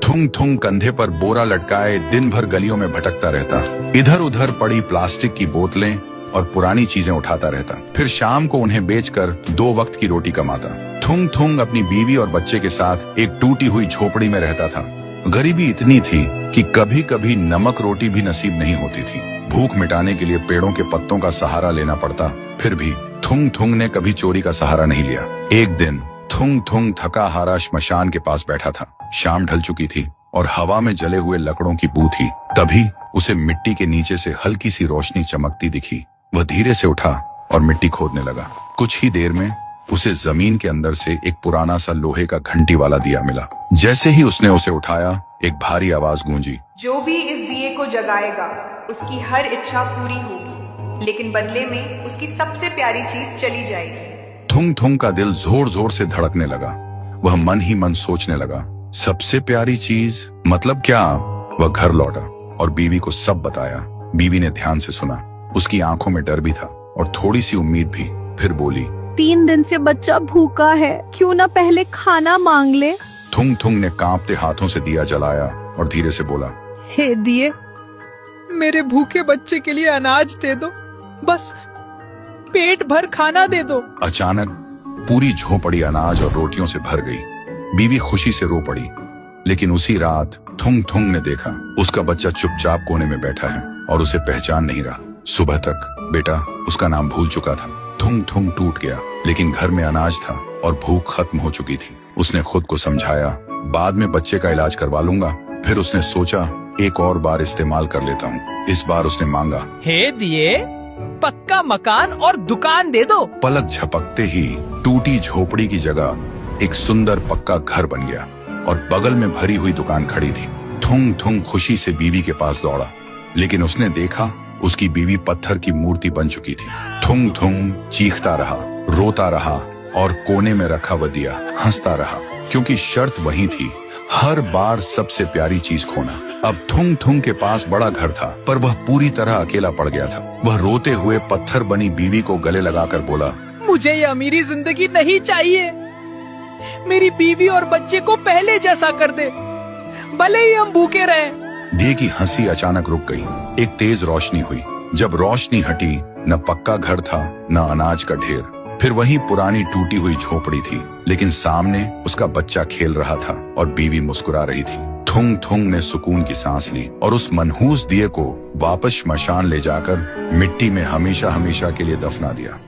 थुंग थुंग कंधे पर बोरा लटकाए दिन भर गलियों में भटकता रहता। इधर उधर पड़ी प्लास्टिक की बोतलें और पुरानी चीजें उठाता रहता। फिर शाम को उन्हें बेचकर 2 वक्त की रोटी कमाता। थुंग थुंग अपनी बीवी और बच्चे के साथ एक टूटी हुई झोपड़ी में रहता था। गरीबी इतनी थी कि कभी कभी नमक रोटी भी नसीब नहीं होती थी। भूख मिटाने के लिए पेड़ों के पत्तों का सहारा लेना पड़ता। फिर भी थुंग थुंग ने कभी चोरी का सहारा नहीं लिया। एक दिन थुंग थुंग थका हारा श्मशान के पास बैठा था। शाम ढल चुकी थी और हवा में जले हुए लकड़ों की बू थी। तभी उसे मिट्टी के नीचे से हल्की सी रोशनी चमकती दिखी। वह धीरे से उठा और मिट्टी खोदने लगा। कुछ ही देर में उसे जमीन के अंदर से एक पुराना सा लोहे का घंटी वाला दिया मिला। जैसे ही उसने उसे उठाया, एक भारी आवाज गूंजी, जो भी इस दिए को जगाएगा उसकी हर इच्छा पूरी होगी, लेकिन बदले में उसकी सबसे प्यारी चीज चली जाएगी। थुंग थुंग का दिल जोर जोर से धड़कने लगा। वह मन ही मन सोचने लगा, सबसे प्यारी चीज मतलब क्या? वह घर लौटा और बीवी को सब बताया। बीवी ने ध्यान से सुना। उसकी आंखों में डर भी था और थोड़ी सी उम्मीद भी। फिर बोली, 3 दिन से बच्चा भूखा है, क्यों ना पहले खाना मांग ले। थुंग थुंग ने कांपते हाथों से दिया जलाया और धीरे से बोला, हे दिए, मेरे भूखे बच्चे के लिए अनाज दे दो, बस पेट भर खाना दे दो। अचानक पूरी झोपड़ी अनाज और रोटियों से भर गई। बीवी खुशी से रो पड़ी। लेकिन उसी रात थुंग थुंग ने देखा उसका बच्चा चुपचाप कोने में बैठा है और उसे पहचान नहीं रहा। सुबह तक बेटा उसका नाम भूल चुका था। थुंग थुंग टूट गया, लेकिन घर में अनाज था और भूख खत्म हो चुकी थी। उसने खुद को समझाया, बाद में बच्चे का इलाज करवा लूंगा। फिर उसने सोचा, एक और बार इस्तेमाल कर लेता हूँ। इस बार उसने मांगा, हे दिए, पक्का मकान और दुकान दे दो। पलक झपकते ही टूटी झोपड़ी की जगह एक सुंदर पक्का घर बन गया और बगल में भरी हुई दुकान खड़ी थी। थुंग थुंग खुशी से बीवी के पास दौड़ा, लेकिन उसने देखा उसकी बीवी पत्थर की मूर्ति बन चुकी थी। थुंग थुंग चीखता रहा, रोता रहा और कोने में रखा वह दिया हंसता रहा, क्योंकि शर्त वही थी, हर बार सबसे प्यारी चीज खोना। अब थुंग थुंग के पास बड़ा घर था, पर वह पूरी तरह अकेला पड़ गया था। वह रोते हुए पत्थर बनी बीवी को गले लगाकर बोला, मुझे ये अमीरी जिंदगी नहीं चाहिए। मेरी बीवी और बच्चे को पहले जैसा कर दे, भले ही हम भूखे रहें। दिए की हंसी अचानक रुक गई। एक तेज रोशनी हुई। जब रोशनी हटी, न पक्का घर था न अनाज का ढेर। फिर वही पुरानी टूटी हुई झोपड़ी थी, लेकिन सामने उसका बच्चा खेल रहा था और बीवी मुस्कुरा रही थी। थुंग थुंग ने सुकून की सांस ली और उस मनहूस दिए को वापस श्मशान ले जाकर मिट्टी में हमेशा हमेशा के लिए दफना दिया।